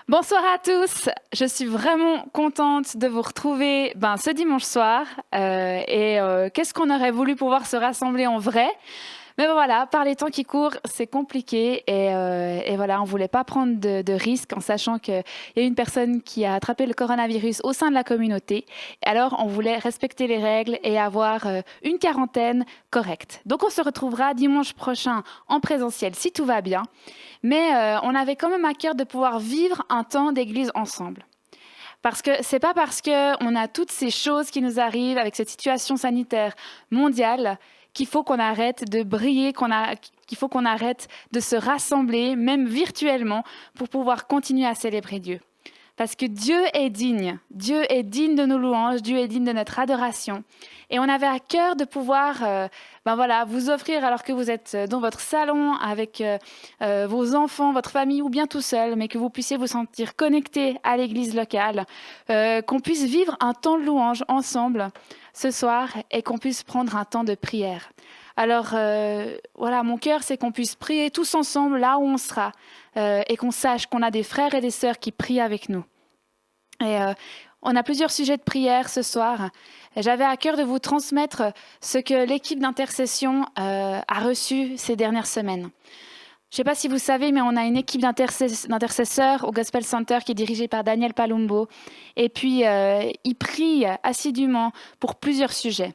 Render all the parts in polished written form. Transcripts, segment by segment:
Bonsoir à tous, je suis vraiment contente de vous retrouver ce dimanche soir. Qu'est-ce qu'on aurait voulu pouvoir se rassembler en vrai? Mais voilà, par les temps qui courent, c'est compliqué et voilà, on voulait pas prendre de risques en sachant qu'il y a une personne qui a attrapé le coronavirus au sein de la communauté. Alors, on voulait respecter les règles et avoir une quarantaine correcte. Donc, on se retrouvera dimanche prochain en présentiel si tout va bien. Mais on avait quand même à cœur de pouvoir vivre un temps d'église ensemble. Parce que c'est pas parce qu'on a toutes ces choses qui nous arrivent avec cette situation sanitaire mondiale qu'il faut qu'on arrête de briller, qu'il faut qu'on arrête de se rassembler, même virtuellement, pour pouvoir continuer à célébrer Dieu. Parce que Dieu est digne de nos louanges, Dieu est digne de notre adoration. Et on avait à cœur de pouvoir vous offrir, alors que vous êtes dans votre salon avec vos enfants, votre famille ou bien tout seul, mais que vous puissiez vous sentir connectés à l'église locale, qu'on puisse vivre un temps de louange ensemble ce soir et qu'on puisse prendre un temps de prière. Alors mon cœur, c'est qu'on puisse prier tous ensemble là où on sera et qu'on sache qu'on a des frères et des sœurs qui prient avec nous. Et on a plusieurs sujets de prière ce soir. J'avais à cœur de vous transmettre ce que l'équipe d'intercession a reçu ces dernières semaines. Je ne sais pas si vous savez, mais on a une équipe d'intercesseurs au Gospel Center qui est dirigée par Daniel Palumbo. Et puis, il prie assidûment pour plusieurs sujets.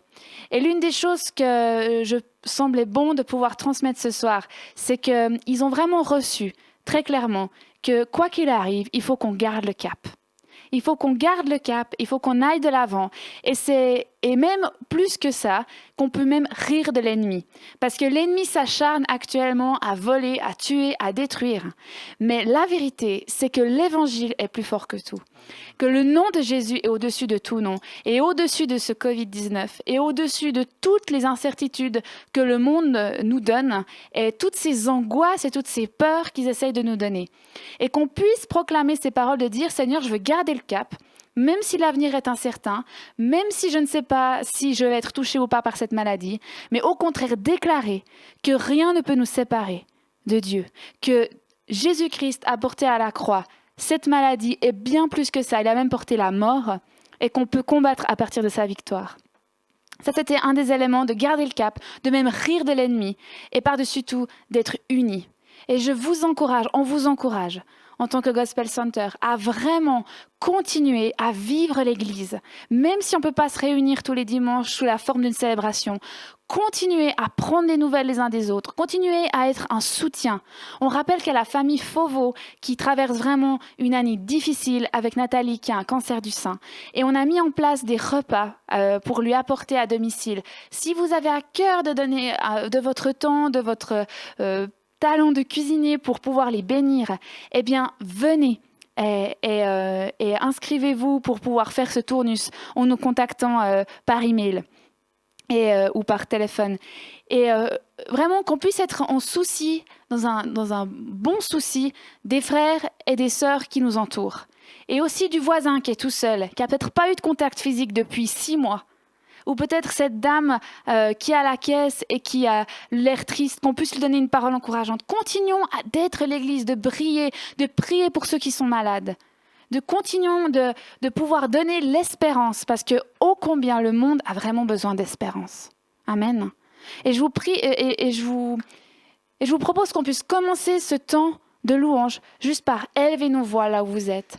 Et l'une des choses que je semblais bon de pouvoir transmettre ce soir, c'est qu'ils ont vraiment reçu très clairement que quoi qu'il arrive, il faut qu'on garde le cap. Il faut qu'on garde le cap, il faut qu'on aille de l'avant. Et même plus que ça, qu'on peut même rire de l'ennemi. Parce que l'ennemi s'acharne actuellement à voler, à tuer, à détruire. Mais la vérité, c'est que l'évangile est plus fort que tout. Que le nom de Jésus est au-dessus de tout nom, et au-dessus de ce Covid-19, et au-dessus de toutes les incertitudes que le monde nous donne, et toutes ces angoisses et toutes ces peurs qu'ils essayent de nous donner. Et qu'on puisse proclamer ces paroles de dire, Seigneur, je veux garder le cap, même si l'avenir est incertain, même si je ne sais pas si je vais être touchée ou pas par cette maladie, mais au contraire déclarer que rien ne peut nous séparer de Dieu, que Jésus-Christ a porté à la croix cette maladie est bien plus que ça, il a même porté la mort et qu'on peut combattre à partir de sa victoire. Ça, c'était un des éléments de garder le cap, de même rire de l'ennemi et par-dessus tout d'être unis. Et on vous encourage en tant que Gospel Center à vraiment continuer à vivre l'Église, même si on ne peut pas se réunir tous les dimanches sous la forme d'une célébration. Continuez à prendre des nouvelles les uns des autres, continuez à être un soutien. On rappelle qu'il y a la famille Fauveau qui traverse vraiment une année difficile avec Nathalie qui a un cancer du sein. Et on a mis en place des repas pour lui apporter à domicile. Si vous avez à cœur de donner de votre temps, de votre talent de cuisinier pour pouvoir les bénir, eh bien, venez. Et inscrivez-vous pour pouvoir faire ce tournus en nous contactant par email ou par téléphone. Et vraiment qu'on puisse être en souci, dans un bon souci des frères et des sœurs qui nous entourent. Et aussi du voisin qui est tout seul, qui n'a peut-être pas eu de contact physique depuis 6 mois. Ou peut-être cette dame qui est à la caisse et qui a l'air triste, qu'on puisse lui donner une parole encourageante. Continuons d'être l'Église, de briller, de prier pour ceux qui sont malades. Continuons de pouvoir donner l'espérance, parce que ô combien le monde a vraiment besoin d'espérance. Amen. Et je vous prie et je vous propose qu'on puisse commencer ce temps de louange juste par élever nos voix là où vous êtes.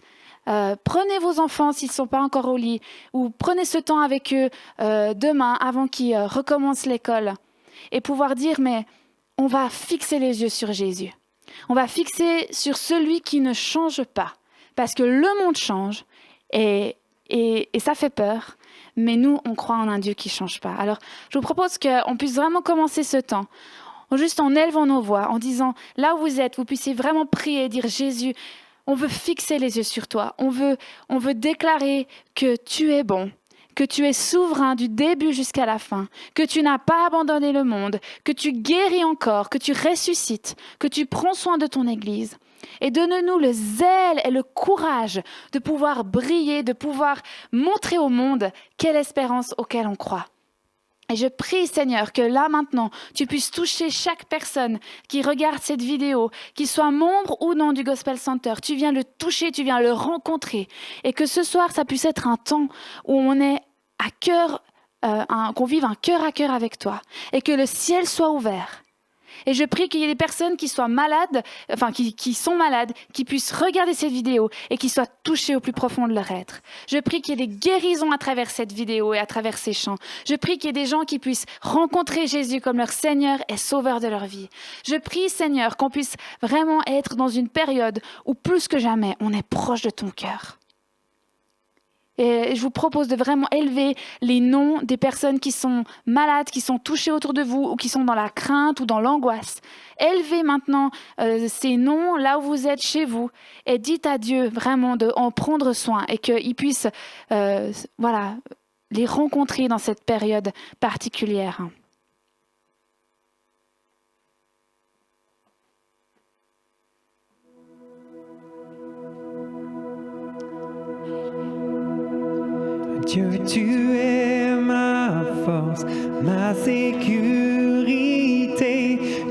Prenez vos enfants s'ils ne sont pas encore au lit, ou prenez ce temps avec eux demain avant qu'ils recommencent l'école, et pouvoir dire, mais on va fixer les yeux sur Jésus. On va fixer sur celui qui ne change pas, parce que le monde change, et ça fait peur, mais nous, on croit en un Dieu qui ne change pas. Alors, je vous propose qu'on puisse vraiment commencer ce temps, juste en élevant nos voix, en disant, là où vous êtes, vous puissiez vraiment prier et dire, Jésus, on veut fixer les yeux sur toi. On veut déclarer que tu es bon, que tu es souverain du début jusqu'à la fin, que tu n'as pas abandonné le monde, que tu guéris encore, que tu ressuscites, que tu prends soin de ton Église. Et donne-nous le zèle et le courage de pouvoir briller, de pouvoir montrer au monde quelle espérance auquel on croit. Et je prie, Seigneur, que là, maintenant, tu puisses toucher chaque personne qui regarde cette vidéo, qu'il soit membre ou non du Gospel Center. Tu viens le toucher, tu viens le rencontrer. Et que ce soir, ça puisse être un temps où on est à cœur, qu'on vive un cœur à cœur avec toi. Et que le ciel soit ouvert. Et je prie qu'il y ait des personnes qui soient malades, qui sont malades, qui puissent regarder cette vidéo et qui soient touchées au plus profond de leur être. Je prie qu'il y ait des guérisons à travers cette vidéo et à travers ces chants. Je prie qu'il y ait des gens qui puissent rencontrer Jésus comme leur Seigneur et Sauveur de leur vie. Je prie, Seigneur, qu'on puisse vraiment être dans une période où plus que jamais, on est proche de ton cœur. Et je vous propose de vraiment élever les noms des personnes qui sont malades, qui sont touchées autour de vous ou qui sont dans la crainte ou dans l'angoisse. Élevez maintenant ces noms là où vous êtes chez vous et dites à Dieu vraiment d'en prendre soin et qu'il puisse les rencontrer dans cette période particulière. Dieu, tu es ma force, ma sécurité,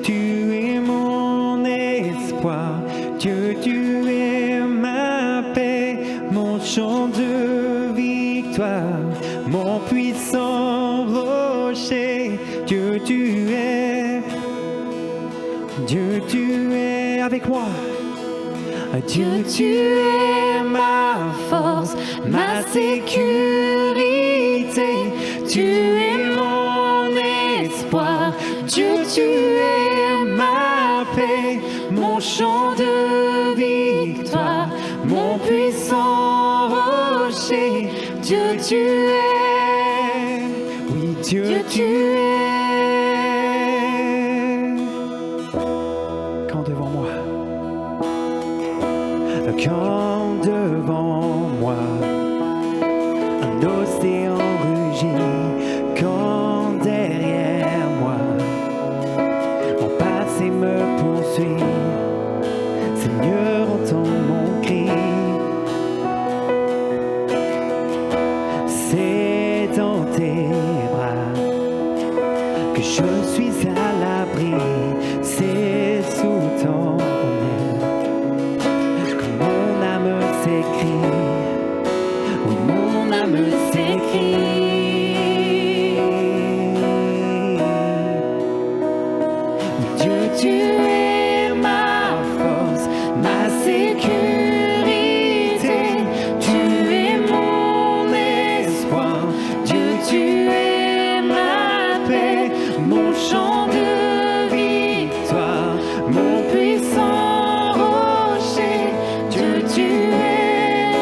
tu es mon espoir. Dieu, tu es ma paix, mon chant de victoire, mon puissant rocher. Dieu, tu es avec moi. Dieu, tu es ma force, ma sécurité, tu es mon espoir. Dieu, tu es ma paix, mon chant de victoire, mon puissant rocher. Dieu, tu es, oui, Dieu, tu es. Quand devant moi, quand devant moi, un océan rugit, quand derrière moi, mon passé me poursuit, Seigneur, entends mon cri. C'est dans tes bras que je suis à l'abri, c'est sous ton aile que mon âme s'écrie, oui, mon âme s'écrie. Dieu, tu es ma force, ma sécurité, tu es mon espoir. Dieu, tu es ma paix, mon chant de victoire, mon puissant rocher. Dieu, tu es,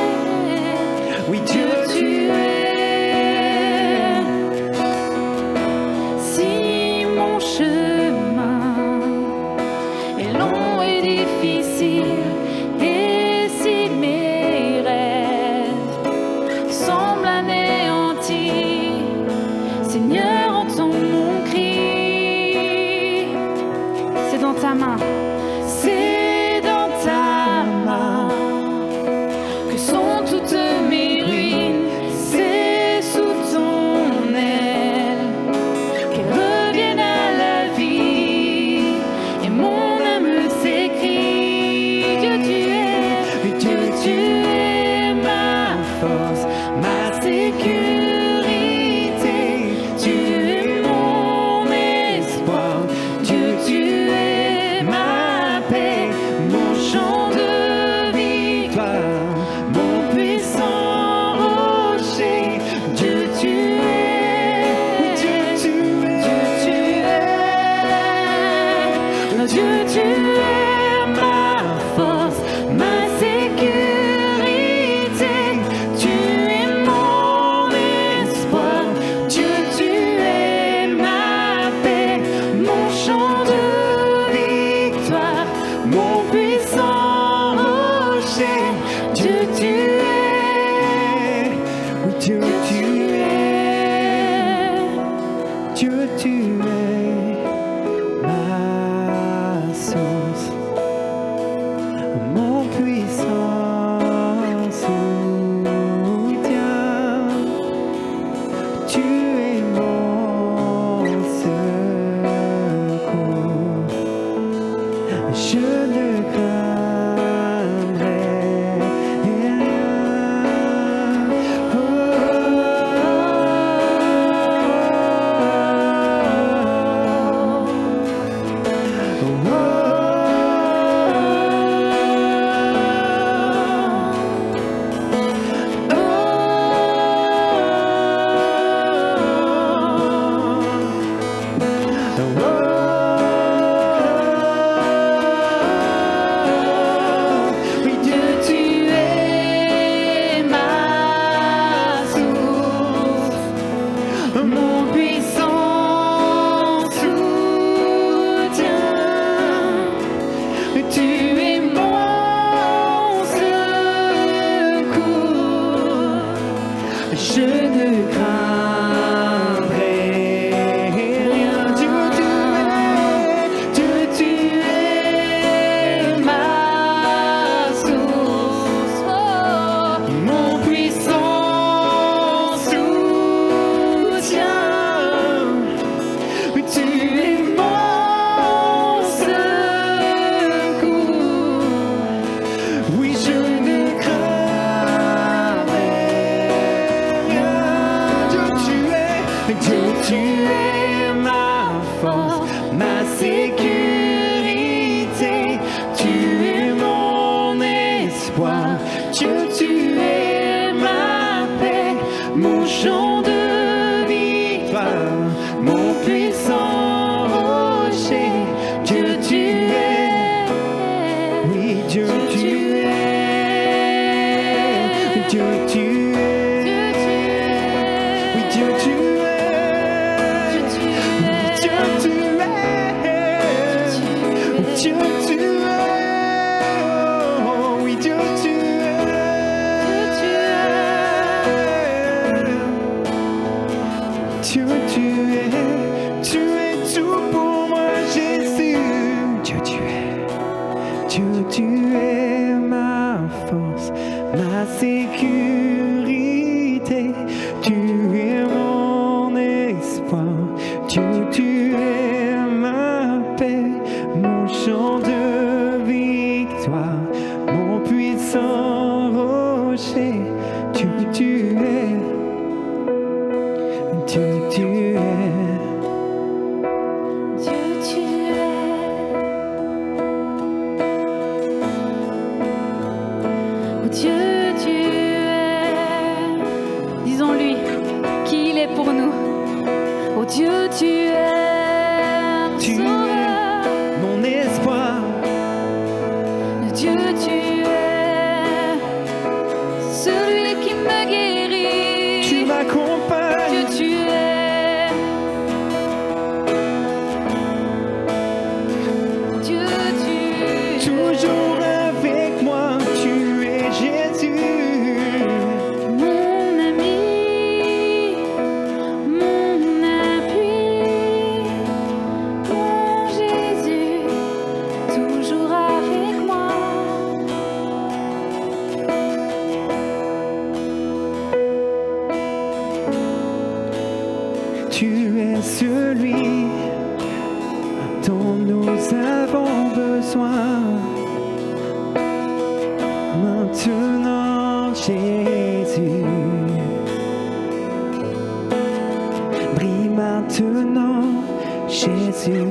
oui, Dieu, tu es. Si mon chemin est long et difficile, et si mes rêves semblent anéantis, Seigneur, entends mon cri. C'est dans ta main, c'est dans ta main que sont toutes mes ruines. C'est sous ton aile qu'elles reviennent à la vie, et mon âme s'écrie. Dieu, tu es, oui, Dieu, tu es ma force, ma sécurité, tu es mon espoir. Dieu, tu es ma paix, mon chant de victoire, mon puissant rocher. Dieu, tu es, oui, Dieu, tu es, Dieu, tu es ma force, ma sécurité, tu es mon espoir. Dieu, tu es ma paix, mon chant de victoire, mon puissant rocher. Dieu, tu es, oui, Dieu, tu es, Dieu, tu es ma source. je ne craindrai rien. Oui, Dieu, tu es ma source, mon puissant soutien. Tu es mon secours. Je ne craindrai rien. Dieu, tu es ma source, mon puissant soutien. Tu es mon secours. Oui, je ne craindrai rien. Dieu, tu es ma force, ma sécurité. Tu es mon espoir. Dieu, tu es ma paix, mon chant de victoire, mon puissant rocher. Dieu, tu es. Oui, Dieu, tu es. Dieu, tu es. Oui, Dieu, tu es. Dieu, tu es. Dieu, tu es. Oh, oui, Dieu, tu es. Dieu, tu es tout pour moi, Jésus. Dieu, tu es ma force, ma sécurité. Tu es mon espoir. Dieu, tu es ma paix, mon chant de victoire, mon puissant rocher. Dieu, tu es. Dieu, tu es. Dieu, tu es. Oh Dieu, tu es. Disons-lui qui il est pour nous. Oh Dieu, tu es. Tu es mon espoir. Dieu, tu es. Celui qui me guérit. Tu m'accompagnes. Dieu, tu es. Dieu, tu es. Toujours avec moi, tu es Jésus. Mon ami, mon appui, mon Jésus, toujours avec moi. Tu es celui dont nous avons besoin. Maintenant, Jésus, brille maintenant, Jésus.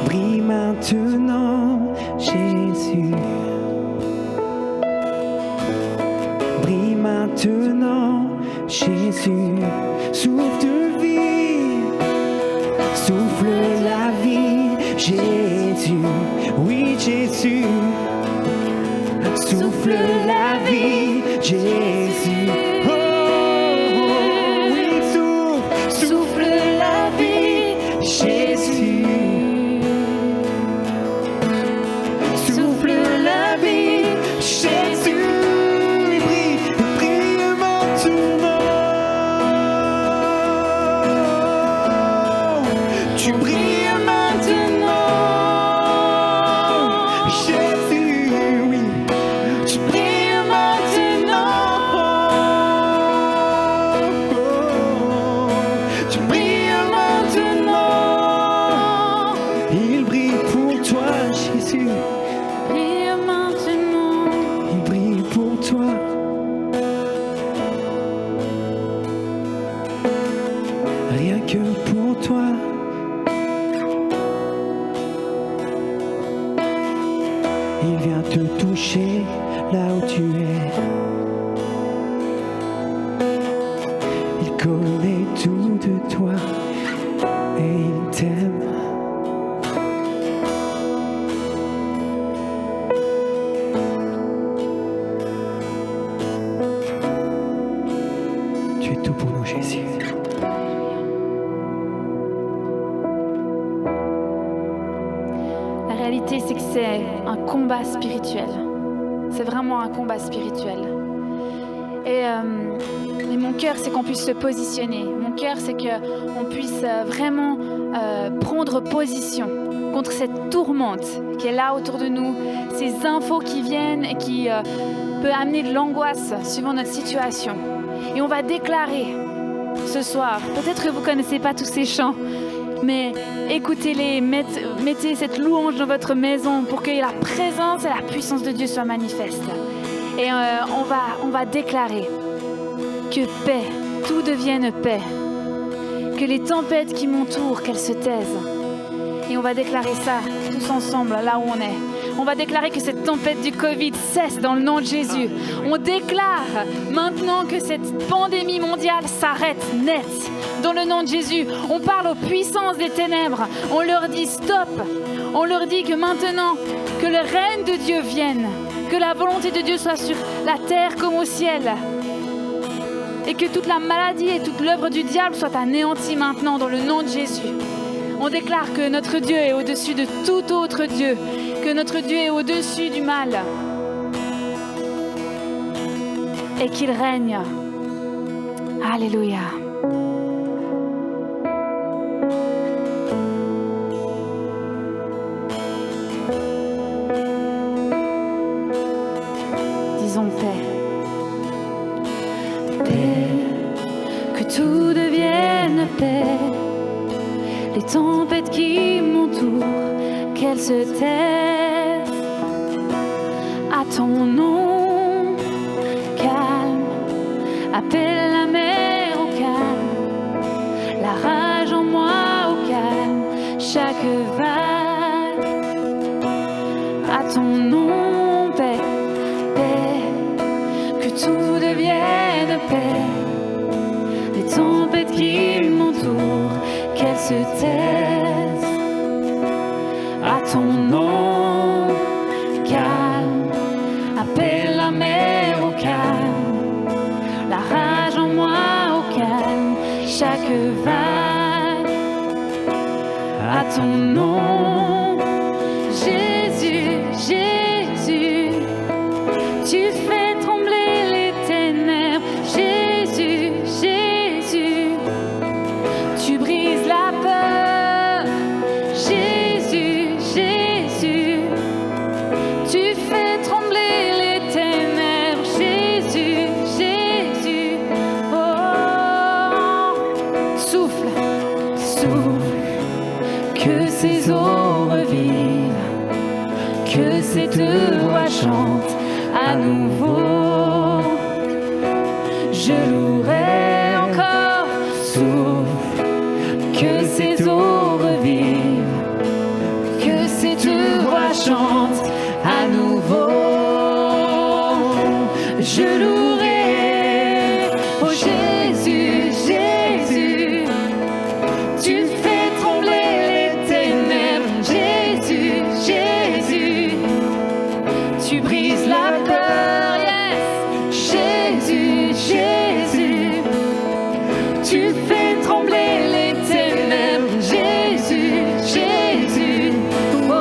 Brille maintenant, Jésus. Brille maintenant, Jésus. Souffle de vie, souffle la vie, Jésus. Oui, Jésus. Souffle la vie, Jésus. Oh, oui, souffle la vie, Jésus. Souffle la vie, Jésus. Brille maintenant. Tu brilles maintenant, Jésus, oui. Tu brilles maintenant. Tu brilles maintenant. Jésus. Brille maintenant. Il brille pour toi. Rien que pour toi. Il vient te toucher là où tu es. Il connaît tout de toi et il t'aime. Tu es tout pour nous, Jésus. La réalité, c'est que c'est un combat spirituel. C'est vraiment un combat spirituel. Et mon cœur, c'est qu'on puisse se positionner. Mon cœur, c'est qu'on puisse vraiment prendre position contre cette tourmente qui est là autour de nous, ces infos qui viennent et qui peuvent amener de l'angoisse suivant notre situation. Et on va déclarer ce soir, peut-être que vous ne connaissez pas tous ces chants, mais écoutez-les, mettez cette louange dans votre maison pour que la présence et la puissance de Dieu soient manifestes. Et on va déclarer que paix, tout devienne paix, que les tempêtes qui m'entourent, qu'elles se taisent. Et on va déclarer ça tous ensemble, là où on est. On va déclarer que cette tempête du Covid cesse dans le nom de Jésus. On déclare maintenant que cette pandémie mondiale s'arrête net. Dans le nom de Jésus, on parle aux puissances des ténèbres. On leur dit stop. On leur dit que maintenant, que le règne de Dieu vienne. Que la volonté de Dieu soit sur la terre comme au ciel. Et que toute la maladie et toute l'œuvre du diable soit anéantie maintenant dans le nom de Jésus. On déclare que notre Dieu est au-dessus de tout autre Dieu. Que notre Dieu est au-dessus du mal. Et qu'il règne. Alléluia. Disons paix. Paix, que tout devienne paix. Les tempêtes qui m'entourent, qu'elles se taisent. À ton nom, calme, appelle la mer au calme, la rage en moi au calme, chaque vague. À ton nom, paix, paix, que tout devienne paix. Les tempêtes qui m'entourent, qu'elles se taisent. À ton nom, calme, appelle la mer au calme, la rage en moi au calme, chaque vague. À ton nom, Jésus, Jésus, tu fais trembler les ténèbres. Jésus, Jésus, tu brises la peur. Jésus, Jésus, tu fais trembler les ténèbres. Jésus, Jésus, oh, souffle, souffle, que ces eaux revivent, que cette voix chante à nouveau. Je louerai encore, souffle, que ces eaux revivent, que cette voix chante à nouveau. Je louerai, oh Jésus, Jésus, tu fais trembler les ténèbres. Jésus, Jésus, tu brises la peur, yes. Jésus, Jésus, tu fais trembler les ténèbres. Jésus, Jésus, oh,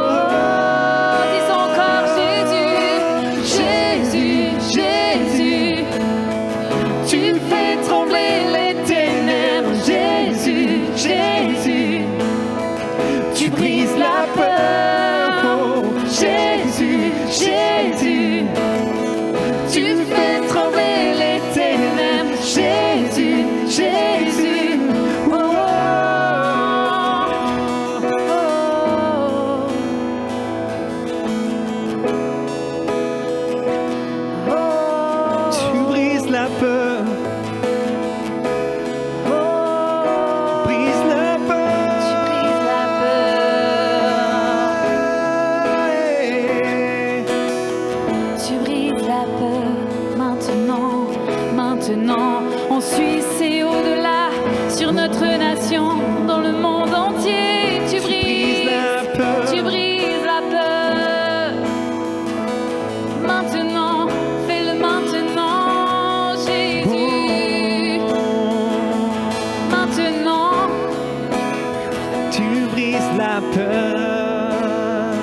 tu brises la peur.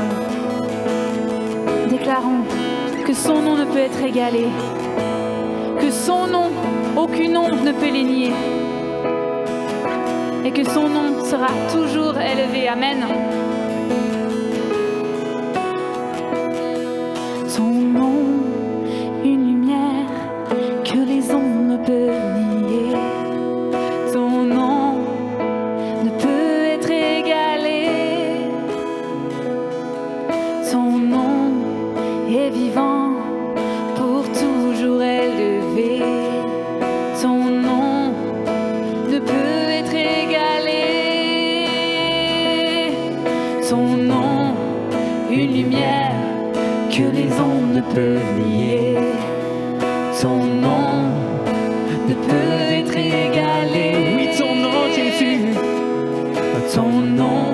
Déclarons que son nom ne peut être égalé, que son nom, aucun nom ne peut les nier, et que son nom sera toujours élevé. Amen. Son nom, une lumière que les ondes ne peuvent nier. Son nom ne peut être égalé. Son nom est vivant, pour toujours élevé. Son nom ne peut être égalé. Son nom, une lumière que les ondes ne peuvent nier. Son nom ne peut être égalé. Oui, ton nom, Jésus. Ton nom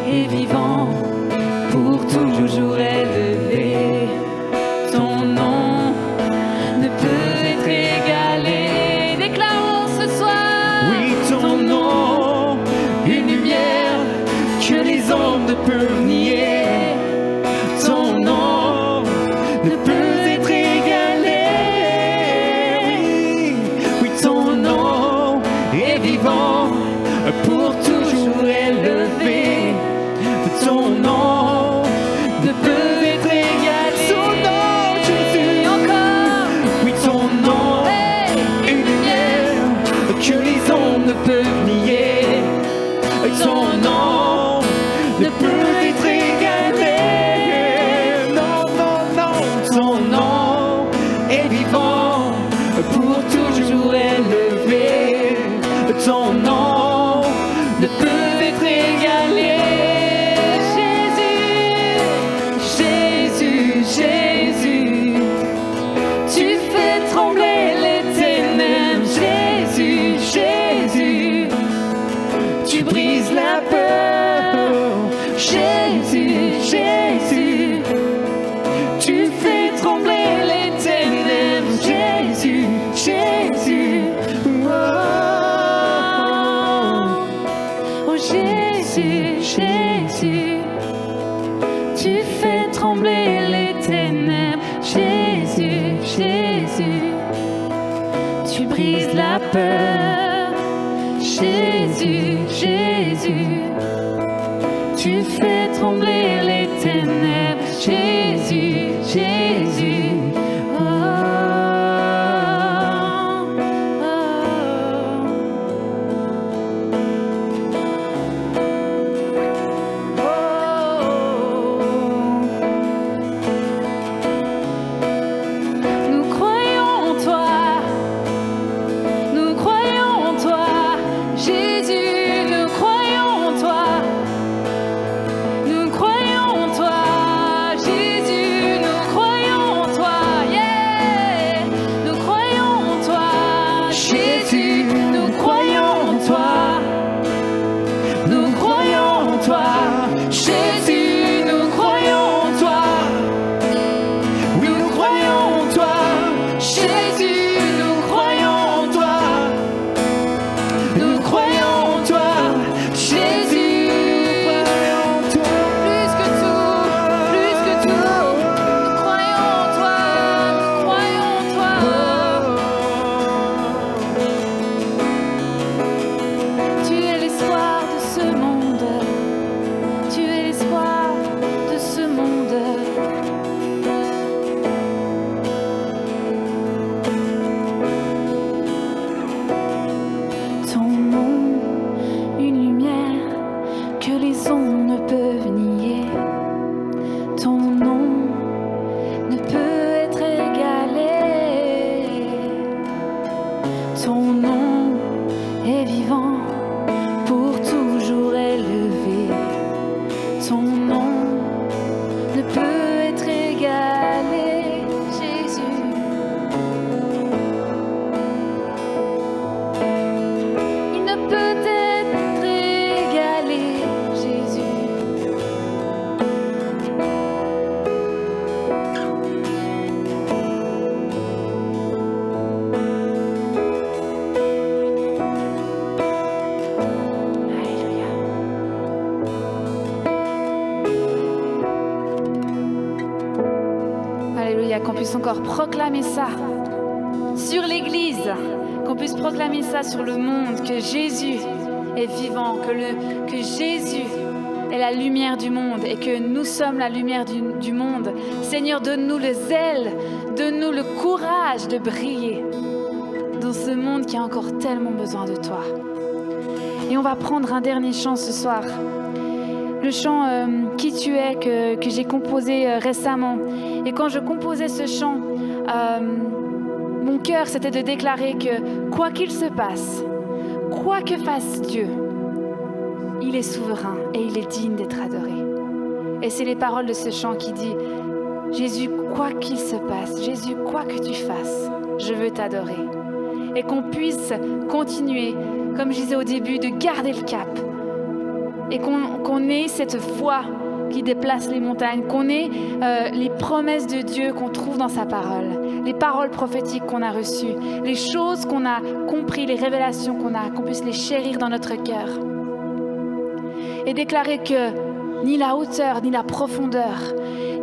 est vivant, pour toujours élevé. Ton nom ne peut être égalé. Déclarons ce soir. Oui, ton nom, une lumière que les ondes ne peuvent nier. Ton nom ne peut être égalé. Oui, ton nom est vivant, pour toujours élevé. Ton nom ne peut être égalé. Son nom, Jésus. Et encore. Oui, ton nom, Hey. une lumière que les ondes ne peuvent nier. Ton nom ne peut être égalé. Non, non, non. Ton nom est vivant, pour toujours élevé. Ton nom ne peut être égalé. Jésus, Jésus, Jésus, tu fais trembler les ténèbres. Jésus, Jésus, tu brises la peur. Jésus, Jésus, tu fais trembler les ténèbres. Jésus, Jésus, oh, Oh Jésus, Jésus, tu fais trembler les ténèbres. Jésus, Jésus, tu brises la peur. Jésus, Jésus, tu fais trembler les ténèbres. Jésus, Jésus. Oh, oh, Nous croyons en toi, nous croyons en toi, Jésus, nous croyons en toi, nous croyons en toi, Jésus, nous croyons en toi, yeah, nous croyons en toi, Jésus, nous croyons en toi, nous croyons en toi, Jésus, nous croyons en toi. oui, nous croyons en toi. Jésus, nous croyons en toi. Nous croyons en toi. Jésus, Croyons en toi. plus que tout, nous croyons en toi, nous croyons en toi. Tu es l'espoir de ce monde, tu es l'espoir de ce monde. Ton nom, une lumière que les ondes ne peuvent nier. Ton nom ne peut être égalé. Ton nom est vivant, pour toujours élevé. Ton nom ne peut être égalé. Jésus. Il ne peut être égalé, Jésus. puisse encore proclamer ça sur l'Église, qu'on puisse proclamer ça sur le monde, que Jésus est vivant, que Jésus est la lumière du monde et que nous sommes la lumière du monde. Seigneur, donne-nous le zèle, donne-nous le courage de briller dans ce monde qui a encore tellement besoin de toi. Et on va prendre un dernier chant ce soir. Le chant « Qui tu es » que j'ai composé récemment. Et quand je composais ce chant, mon cœur c'était de déclarer que quoi qu'il se passe, quoi que fasse Dieu, il est souverain et il est digne d'être adoré. Et c'est les paroles de ce chant qui dit « Jésus, quoi qu'il se passe, Jésus, quoi que tu fasses, je veux t'adorer. » Et qu'on puisse continuer, comme je disais au début, de garder le cap. Et qu'on ait cette foi qui déplace les montagnes, qu'on ait les promesses de Dieu qu'on trouve dans sa parole, les paroles prophétiques qu'on a reçues, les choses qu'on a comprises, les révélations qu'on puisse les chérir dans notre cœur. Et déclarer que ni la hauteur, ni la profondeur,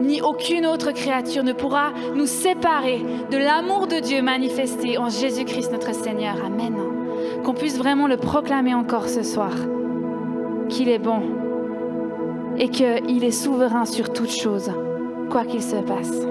ni aucune autre créature ne pourra nous séparer de l'amour de Dieu manifesté en Jésus-Christ notre Seigneur. Amen. Qu'on puisse vraiment le proclamer encore ce soir, qu'il est bon et qu'il est souverain sur toute chose, quoi qu'il se passe.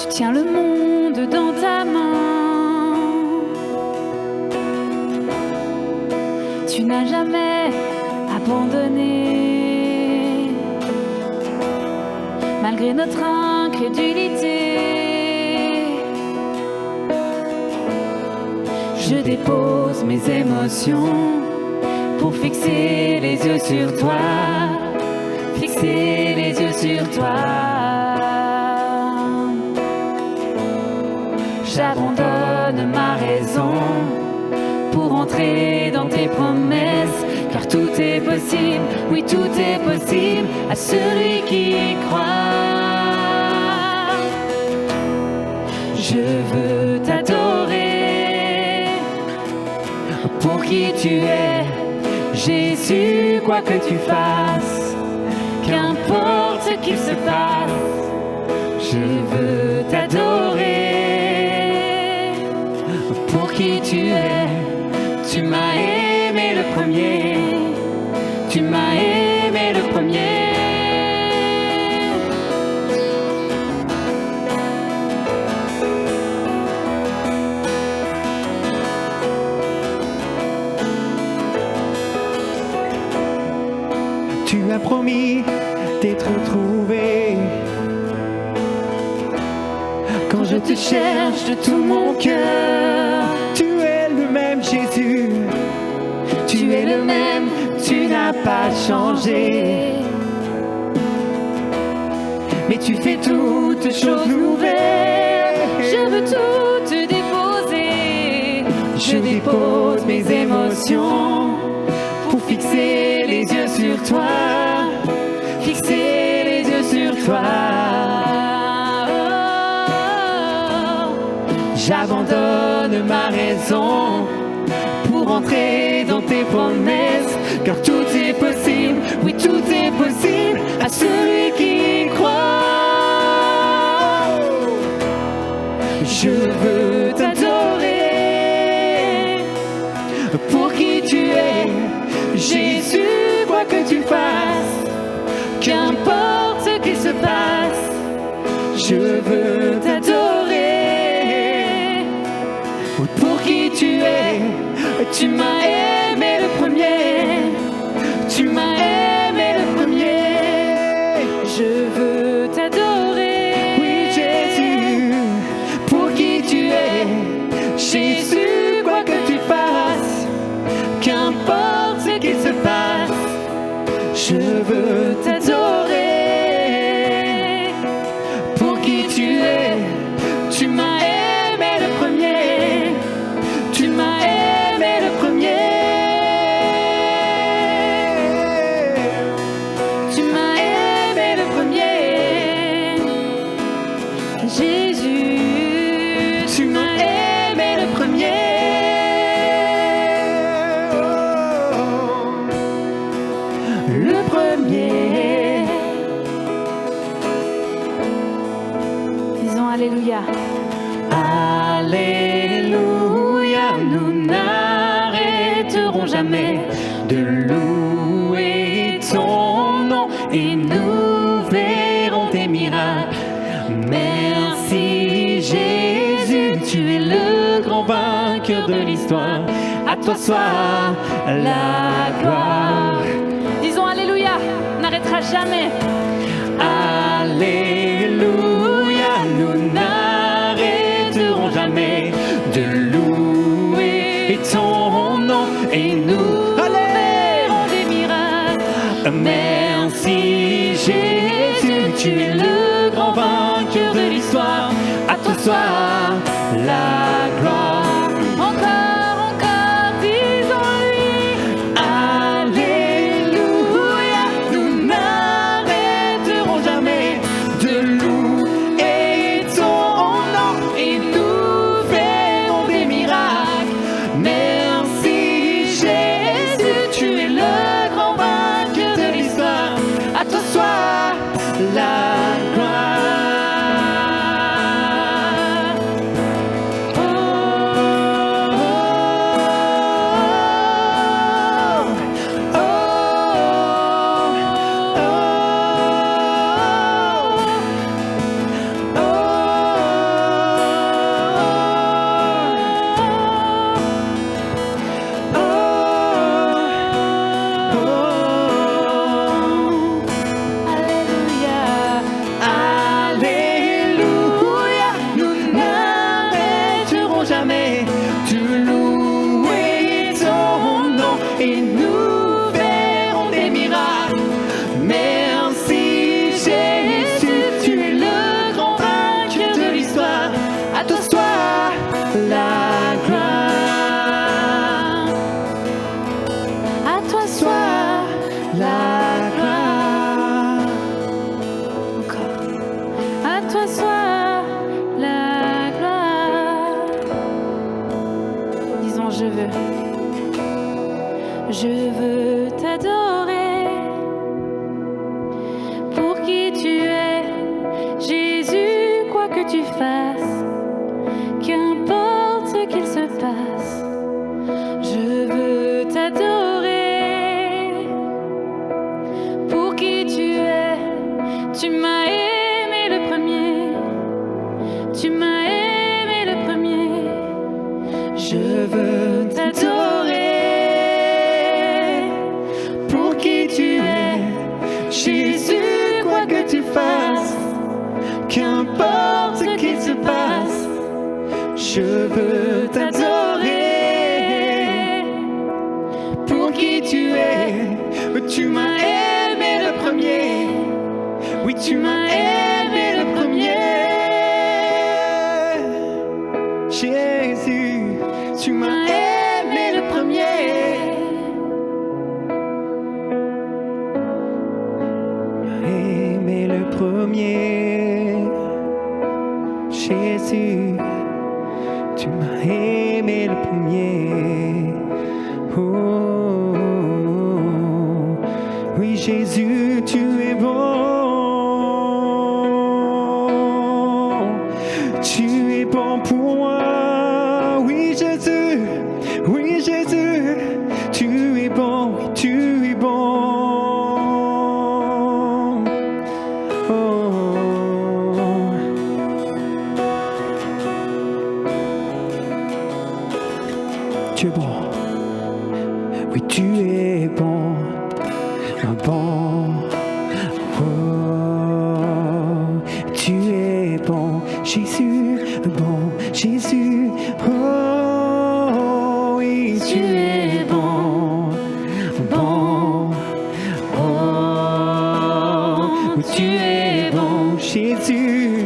Tiens le monde dans ta main. Tu n'as jamais abandonné, malgré notre incrédulité. Je dépose mes émotions pour fixer les yeux sur toi, fixer les yeux sur toi. J'abandonne ma raison pour entrer dans tes promesses, car tout est possible, oui tout est possible à celui qui y croit. Je veux t'adorer pour qui tu es, Jésus, quoi que tu fasses, qu'importe ce qu'il se passe, je veux t'adorer. Pour qui tu es, tu m'as aimé le premier, tu m'as aimé le premier. Tu as promis d'être trouvé quand je te cherche de tout mon cœur. Tu es le même Jésus, tu es le même, tu n'as pas changé. Mais tu fais toutes choses nouvelles. Je veux tout te déposer. Je dépose mes émotions pour fixer les yeux sur toi, fixer les yeux sur toi. J'abandonne ma raison pour entrer dans tes promesses, car tout est possible, oui tout est possible à celui qui y croit. Je veux t'adorer pour qui tu es, Jésus, quoi que tu fasses, qu'importe ce qui se passe, je veux t'adorer. Pour qui tu es, tu m'as aimé le premier, tu m'as aimé le premier. Je veux t'adorer. Oui, Je veux t'adorer pour qui tu es. Tu m'as aimé le premier. Tu m'as aimé le premier. Tu m'as aimé le premier. Jésus, tu m'as aimé le premier. Le premier. Disons Alléluia. Alléluia, nous n'arrêterons jamais de louer ton nom et nous verrons tes miracles. Merci Jésus, tu es le grand vainqueur de l'histoire. À toi soit la gloire. Disons Alléluia. On n'arrêtera jamais. Alléluia, nous n'arrêterons jamais de louer ton nom et nous verrons des miracles. Merci Jésus, tu es le grand vainqueur de l'histoire. À toi soit la gloire. Encore, encore, disons-lui. Alléluia, nous n'arrêterons jamais de louer ton nom et nous verrons des miracles. Merci Jésus, tu es le grand vainqueur de l'histoire. À toi soit la gloire. Oh, oh, oh, Alléluia, nous n'arrêterons jamais de louer ton nom et nous verrons des miracles. Merci Jésus, tu es le grand vainqueur de l'histoire. À toi soit la gloire. À toi soit la gloire. Encore. À toi soit la gloire. Disons je veux. Je veux t'adorer pour qui tu es. Jésus, quoi que tu fasses, qu'importe ce qu'il se passe, je veux t'adorer pour qui tu es. Tu m'as aimé le premier. Tu m'as aimé le premier. Je veux t'adorer pour qui tu es. Jésus, quoi que tu fasses, qu'importe ce qu'il se passe, je veux t'adorer pour qui tu es. Tu m'as aimé le premier. Oui, tu m'as aimé le premier. Jésus, tu m'as aimé le premier. Aimé le premier. Jésus, tu m'as aimé le premier. Oh, oui, Jésus, tu es bon. Tu es bon pour moi. Oui, Jésus, tu es bon, oui, tu es bon. Tu es bon, oui tu es bon, bon, oh, tu es bon, Jésus, bon, Jésus, oh, oui tu es bon, bon, oh. Jésus,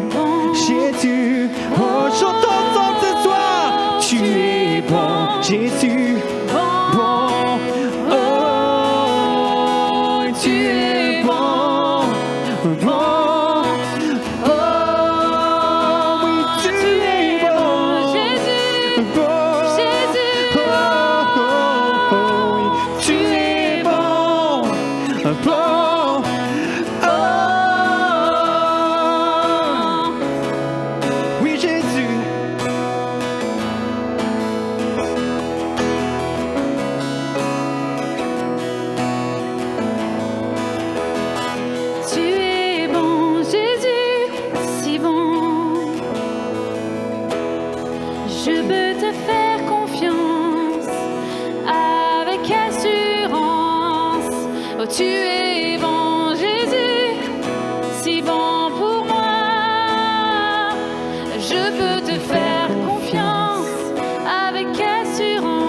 Jésus. Oh, chantons ensemble ce soir. Tu es bon, Jésus, bon. Oh, tu es bon, bon. Oh, oui, tu es bon, Jésus, bon. Jésus, Oh, oh, oh, oui, tu es bon, bon. Oh, oui, Jésus. tu es bon, Jésus, si bon. Je peux te faire confiance avec assurance. Oh, tu es bon, Jésus, si bon pour moi. Je peux te faire confiance avec assurance.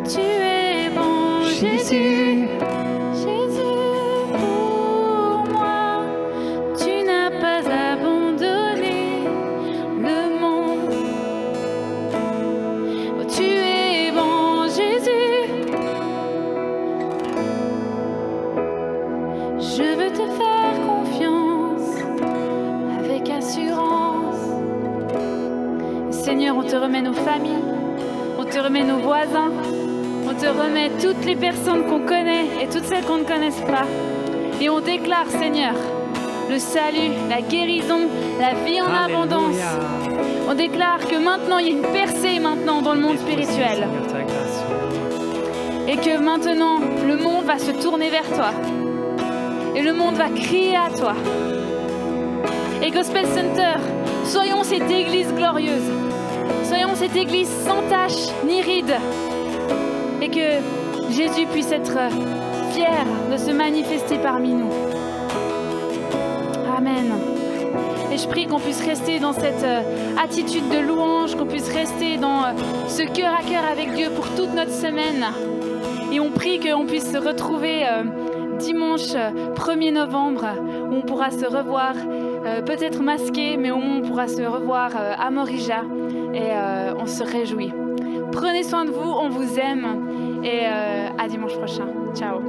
Tu es bon, Jésus. Jésus, pour moi, tu n'as pas abandonné le monde. Oh, tu es bon, Jésus. Je veux te faire confiance avec assurance. Seigneur, on te remet nos familles, on te remet nos voisins. On te remet toutes les personnes qu'on connaît et toutes celles qu'on ne connaisse pas. Et on déclare, Seigneur, le salut, la guérison, la vie en abondance. On déclare que maintenant, il y a une percée maintenant dans le monde spirituel. Et que maintenant, le monde va se tourner vers toi. Et le monde va crier à toi. Et Gospel Center, soyons cette église glorieuse. Soyons cette église sans tache ni ride. Et que Jésus puisse être fier de se manifester parmi nous. Amen. Et je prie qu'on puisse rester dans cette attitude de louange, qu'on puisse rester dans ce cœur à cœur avec Dieu pour toute notre semaine. Et on prie qu'on puisse se retrouver dimanche 1er novembre, où on pourra se revoir, peut-être masqué, mais au moins on pourra se revoir à Morija. Et on se réjouit. Prenez soin de vous, on vous aime et à dimanche prochain. Ciao.